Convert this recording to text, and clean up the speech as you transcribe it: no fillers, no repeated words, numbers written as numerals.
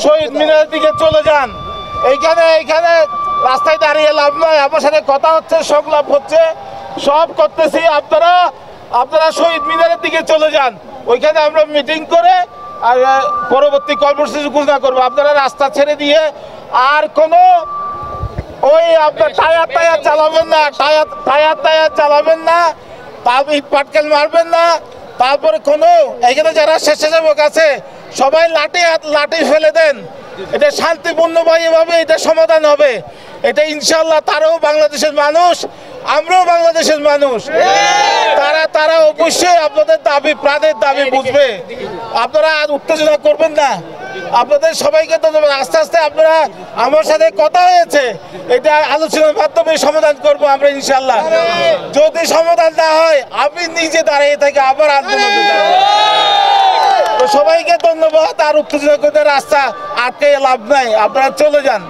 শহীদ মিনারের দিকে চলে যান। এইখানে রাস্তায় দাঁড়িয়ে লাভ নয়, আমার সাথে কথা হচ্ছে, সংলাপ হচ্ছে, সব করতেছি। আপনারা শহীদ মিনারের দিকে চলে যান, ওইখানে আমরা মিটিং করে আর পরবর্তী কর্মসূচি ঘোষণা করবো। আপনারা রাস্তা ছেড়ে দিয়ে আর কোনো ওই আপনার টায়ার চালাবেন না, টায়ার চালাবেন না, ইট পাটকেল মারবেন না। তারপরে কোনো এখানে যারা স্বেচ্ছাসেবক আছে সবাই লাঠি ফেলে দেন। এটা শান্তিপূর্ণভাবে এটা সমাধান হবে। এটা ইনশাল্লাহ তারাও বাংলাদেশের মানুষ, আমরাও বাংলাদেশের মানুষ। তারা অবশ্যই আপনাদের দাবি, প্রাণের দাবি বুঝবে। আপনারা আর উত্তেজনা করবেন না। আপনাদের সবাইকে ধন্যবাদ। আস্তে আস্তে আপনারা আমার সাথে কথা হয়েছে, এটা আলোচনার মাধ্যমে সমাধান করব আমরা ইনশাল্লাহ। যদি সমাধান না হয় আমি নিজে দাঁড়িয়ে থাকি আবার আন্দোলনে যাবো। তো সবাইকে ধন্যবাদ। আর উত্তেজনা করতে রাস্তা আটকে লাভ নাই, আপনারা চলে যান।